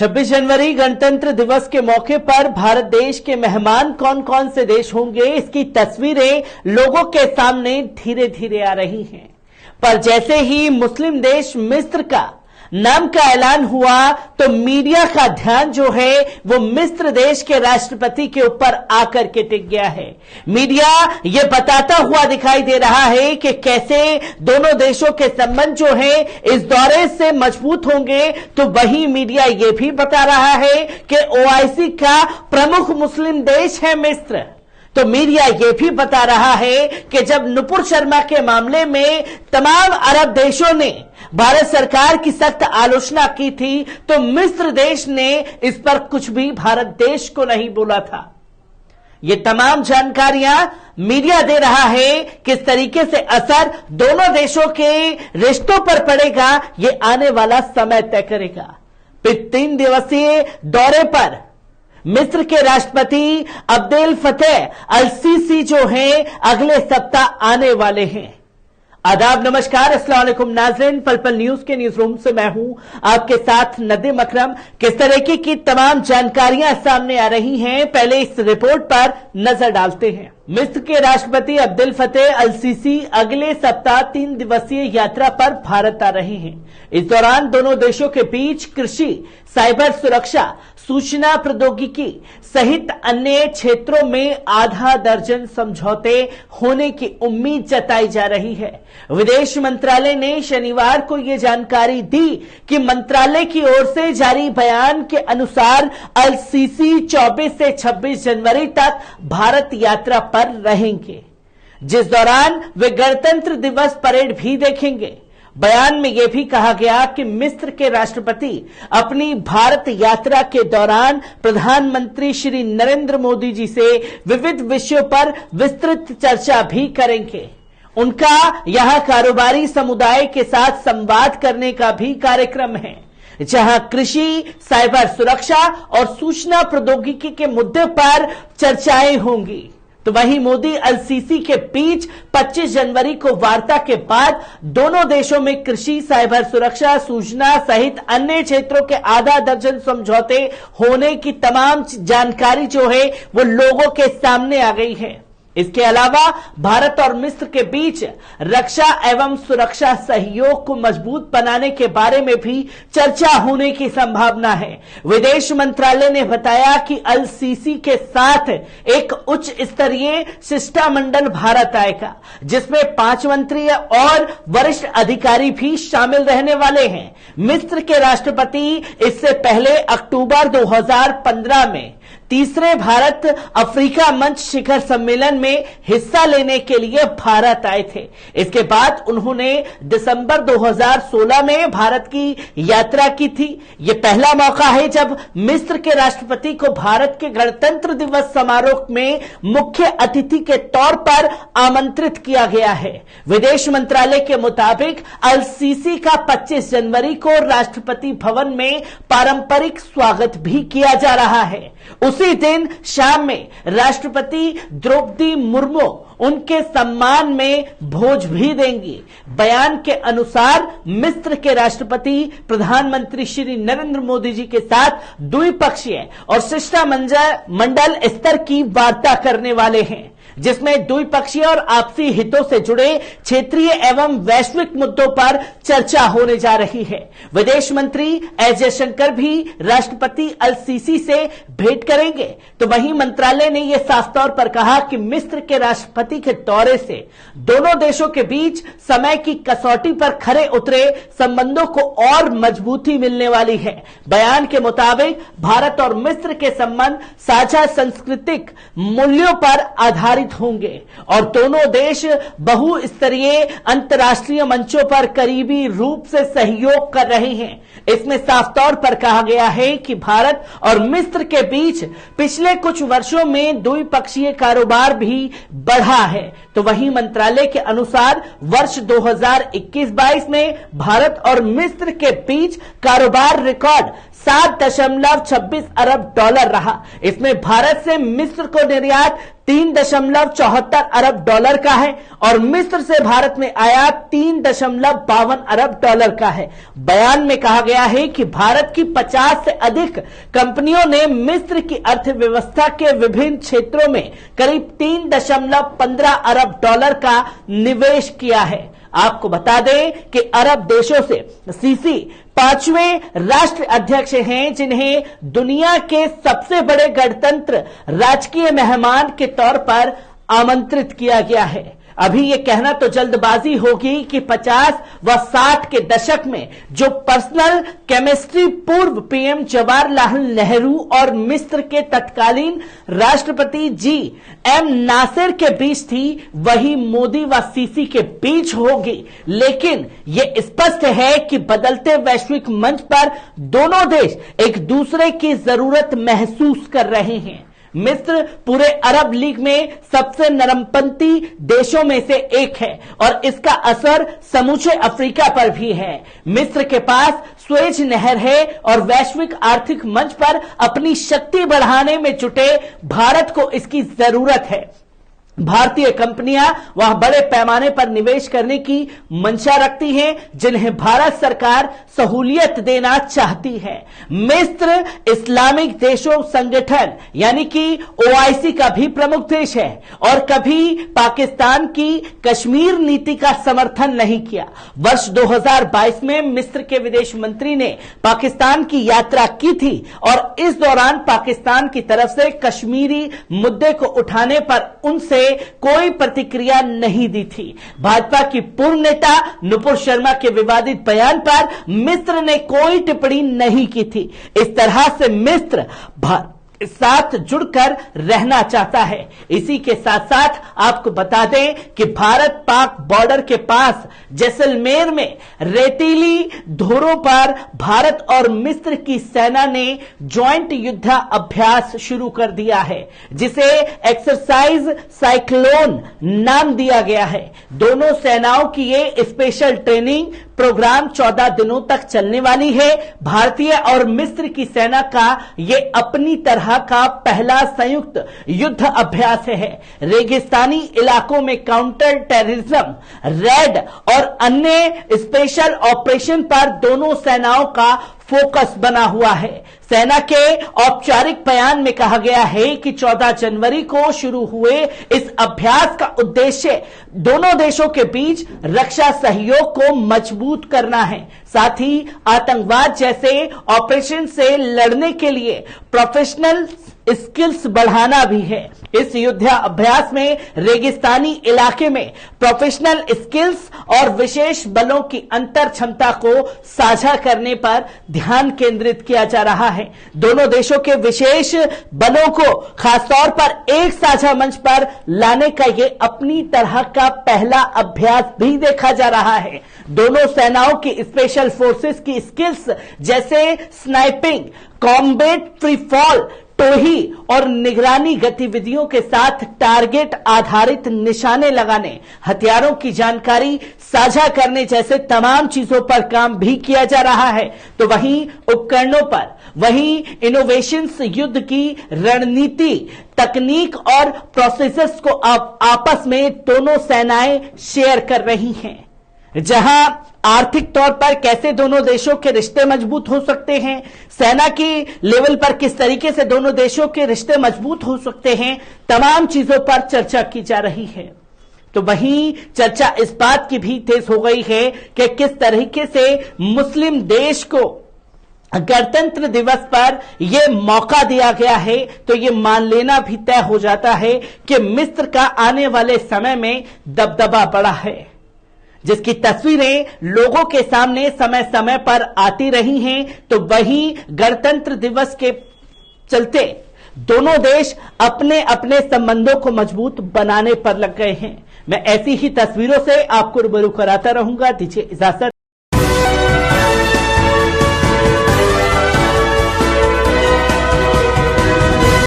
26 जनवरी गणतंत्र दिवस के मौके पर भारत देश के मेहमान कौन कौन से देश होंगे, इसकी तस्वीरें लोगों के सामने धीरे धीरे आ रही हैं। पर जैसे ही मुस्लिम देश मिस्र का नाम का ऐलान हुआ तो मीडिया का ध्यान जो है वो मिस्र देश के राष्ट्रपति के ऊपर आकर के टिक गया है। मीडिया ये बताता हुआ दिखाई दे रहा है कि कैसे दोनों देशों के संबंध जो है इस दौरे से मजबूत होंगे, तो वही मीडिया ये भी बता रहा है कि ओआईसी का प्रमुख मुस्लिम देश है मिस्र। तो मीडिया यह भी बता रहा है कि जब नुपुर शर्मा के मामले में तमाम अरब देशों ने भारत सरकार की सख्त आलोचना की थी, तो मिस्र देश ने इस पर कुछ भी भारत देश को नहीं बोला था। ये तमाम जानकारियां मीडिया दे रहा है। किस तरीके से असर दोनों देशों के रिश्तों पर पड़ेगा, ये आने वाला समय तय करेगा। 3 दिवसीय दौरे पर मिस्र के राष्ट्रपति अब्देल फतेह अल सीसी जो हैं अगले सप्ताह आने वाले हैं। आदाब, नमस्कार, अस्सलाम वालेकुम नाज़रीन। पल पल न्यूज के न्यूज रूम से मैं हूं आपके साथ नदीम अकरम। किस तरीके की तमाम जानकारियां सामने आ रही हैं, पहले इस रिपोर्ट पर नजर डालते हैं। मिस्र के राष्ट्रपति अब्देल फतेह अल सीसी अगले सप्ताह 3 दिवसीय यात्रा पर भारत आ रहे हैं। इस दौरान दोनों देशों के बीच कृषि, साइबर सुरक्षा, सूचना प्रौद्योगिकी सहित अन्य क्षेत्रों में आधा दर्जन समझौते होने की उम्मीद जताई जा रही है। विदेश मंत्रालय ने शनिवार को यह जानकारी दी कि मंत्रालय की ओर से जारी बयान के अनुसार अल सीसी 24 से 26 जनवरी तक भारत यात्रा पर रहेंगे, जिस दौरान वे गणतंत्र दिवस परेड भी देखेंगे। बयान में यह भी कहा गया कि मिस्र के राष्ट्रपति अपनी भारत यात्रा के दौरान प्रधानमंत्री श्री नरेंद्र मोदी जी से विविध विषयों पर विस्तृत चर्चा भी करेंगे। उनका यहां कारोबारी समुदाय के साथ संवाद करने का भी कार्यक्रम है, जहां कृषि, साइबर सुरक्षा और सूचना प्रौद्योगिकी के मुद्दे पर चर्चाएं होंगी। तो वहीं मोदी अल सीसी के बीच 25 जनवरी को वार्ता के बाद दोनों देशों में कृषि, साइबर सुरक्षा, सूचना सहित अन्य क्षेत्रों के आधा दर्जन समझौते होने की तमाम जानकारी जो है वो लोगों के सामने आ गई है। इसके अलावा भारत और मिस्र के बीच रक्षा एवं सुरक्षा सहयोग को मजबूत बनाने के बारे में भी चर्चा होने की संभावना है। विदेश मंत्रालय ने बताया कि अल सीसी के साथ एक उच्च स्तरीय शिष्टमंडल भारत आएगा, जिसमें 5 मंत्री और वरिष्ठ अधिकारी भी शामिल रहने वाले हैं। मिस्र के राष्ट्रपति इससे पहले अक्टूबर 2015 में तीसरे भारत अफ्रीका मंच शिखर सम्मेलन में हिस्सा लेने के लिए भारत आए थे। इसके बाद उन्होंने दिसंबर 2016 में भारत की यात्रा की थी। यह पहला मौका है जब मिस्र के राष्ट्रपति को भारत के गणतंत्र दिवस समारोह में मुख्य अतिथि के तौर पर आमंत्रित किया गया है। विदेश मंत्रालय के मुताबिक अल सीसी का 25 जनवरी को राष्ट्रपति भवन में पारंपरिक स्वागत भी किया जा रहा है। उसी दिन शाम में राष्ट्रपति द्रौपदी मुर्मू उनके सम्मान में भोज भी देंगी। बयान के अनुसार मिस्र के राष्ट्रपति प्रधानमंत्री श्री नरेंद्र मोदी जी के साथ द्विपक्षीय और शिष्टमंडल स्तर की वार्ता करने वाले हैं, जिसमें द्विपक्षीय और आपसी हितों से जुड़े क्षेत्रीय एवं वैश्विक मुद्दों पर चर्चा होने जा रही है। विदेश मंत्री एस जयशंकर भी राष्ट्रपति अल सीसी से भेंट करेंगे। तो वहीं मंत्रालय ने यह साफ तौर पर कहा कि मिस्र के राष्ट्रपति के दौरे से दोनों देशों के बीच समय की कसौटी पर खरे उतरे संबंधों को और मजबूती मिलने वाली है। बयान के मुताबिक भारत और मिस्र के संबंध साझा सांस्कृतिक मूल्यों पर आधारित होंगे और दोनों देश बहुस्तरीय अंतर्राष्ट्रीय मंचों पर करीबी रूप से सहयोग कर रहे हैं। इसमें साफ तौर पर कहा गया है कि भारत और मिस्र के बीच पिछले कुछ वर्षों में द्विपक्षीय कारोबार भी बढ़ा है। तो वहीं मंत्रालय के अनुसार वर्ष 2021-22 में भारत और मिस्र के बीच कारोबार रिकॉर्ड 7.26 अरब डॉलर रहा। इसमें भारत से मिस्र को निर्यात 3.74 अरब डॉलर का है और मिस्र से भारत में आयात 3.52 अरब डॉलर का है। बयान में कहा गया है कि भारत की 50 से अधिक कंपनियों ने मिस्र की अर्थव्यवस्था के विभिन्न क्षेत्रों में करीब 3.15 अरब डॉलर का निवेश किया है। आपको बता दें कि अरब देशों से सीसी 5वें राष्ट्र अध्यक्ष हैं, जिन्हें दुनिया के सबसे बड़े गणतंत्र राजकीय मेहमान के तौर पर आमंत्रित किया गया है। अभी यह कहना तो जल्दबाजी होगी कि 50 व 60 के दशक में जो पर्सनल केमिस्ट्री पूर्व पीएम जवाहरलाल नेहरू और मिस्र के तत्कालीन राष्ट्रपति जी.एम. नासिर के बीच थी, वही मोदी व सीसी के बीच होगी। लेकिन यह स्पष्ट है कि बदलते वैश्विक मंच पर दोनों देश एक दूसरे की जरूरत महसूस कर रहे हैं। मिस्र पूरे अरब लीग में सबसे नरमपंथी देशों में से एक है और इसका असर समूचे अफ्रीका पर भी है। मिस्र के पास स्वेज नहर है और वैश्विक आर्थिक मंच पर अपनी शक्ति बढ़ाने में जुटे भारत को इसकी जरूरत है। भारतीय कंपनियां वहां बड़े पैमाने पर निवेश करने की मंशा रखती हैं, जिन्हें भारत सरकार सहूलियत देना चाहती है। मिस्र इस्लामिक देशों संगठन यानी कि ओआईसी का भी प्रमुख देश है और कभी पाकिस्तान की कश्मीर नीति का समर्थन नहीं किया। वर्ष 2022 में मिस्र के विदेश मंत्री ने पाकिस्तान की यात्रा की थी और इस दौरान पाकिस्तान की तरफ से कश्मीरी मुद्दे को उठाने पर उनसे कोई प्रतिक्रिया नहीं दी थी। भाजपा की पूर्व नेता नुपुर शर्मा के विवादित बयान पर मिस्र ने कोई टिप्पणी नहीं की थी। इस तरह से मिस्र साथ जुड़कर रहना चाहता है। इसी के साथ साथ आपको बता दें कि भारत पाक बॉर्डर के पास जैसलमेर में रेतीली धुरों पर भारत और मिस्र की सेना ने ज्वाइंट युद्धाभ्यास शुरू कर दिया है, जिसे एक्सरसाइज साइक्लोन नाम दिया गया है। दोनों सेनाओं की ये स्पेशल ट्रेनिंग प्रोग्राम 14 दिनों तक चलने वाली है। भारतीय और मिस्र की सेना का यह अपनी तरह का पहला संयुक्त युद्ध अभ्यास है। रेगिस्तानी इलाकों में काउंटर टेररिज्म, रेड और अन्य स्पेशल ऑपरेशन पर दोनों सेनाओं का फोकस बना हुआ है। सेना के औपचारिक बयान में कहा गया है कि 14 जनवरी को शुरू हुए इस अभ्यास का उद्देश्य दोनों देशों के बीच रक्षा सहयोग को मजबूत करना है, साथ ही आतंकवाद जैसे ऑपरेशन से लड़ने के लिए प्रोफेशनल स्किल्स बढ़ाना भी है। इस युद्धाभ्यास में रेगिस्तानी इलाके में प्रोफेशनल स्किल्स और विशेष बलों की अंतर क्षमता को साझा करने पर ध्यान केंद्रित किया जा रहा है। दोनों देशों के विशेष बलों को खासतौर पर एक साझा मंच पर लाने का यह अपनी तरह का पहला अभ्यास भी देखा जा रहा है। दोनों सेनाओं की स्पेशल फोर्सेस की स्किल्स जैसे स्नाइपिंग, कॉम्बैट फ्री फॉल, टोही और निगरानी गतिविधियों के साथ टारगेट आधारित निशाने लगाने, हथियारों की जानकारी साझा करने जैसे तमाम चीजों पर काम भी किया जा रहा है। तो वहीं उपकरणों पर, वहीं इनोवेशंस, युद्ध की रणनीति, तकनीक और प्रोसेसेस को आपस में दोनों सेनाएं शेयर कर रही हैं। जहां आर्थिक तौर पर कैसे दोनों देशों के रिश्ते मजबूत हो सकते हैं, सेना की लेवल पर किस तरीके से दोनों देशों के रिश्ते मजबूत हो सकते हैं, तमाम चीजों पर चर्चा की जा रही है। तो वहीं चर्चा इस बात की भी तेज हो गई है कि किस तरीके से मुस्लिम देश को गणतंत्र दिवस पर यह मौका दिया गया है, तो यह मान लेना भी तय हो जाता है कि मिस्र का आने वाले समय में दबदबा बढ़ा है, जिसकी तस्वीरें लोगों के सामने समय समय पर आती रही हैं। तो वहीं गणतंत्र दिवस के चलते दोनों देश अपने अपने संबंधों को मजबूत बनाने पर लग गए हैं। मैं ऐसी ही तस्वीरों से आपको रूबरू कराता रहूंगा। दीजिए इजाजत।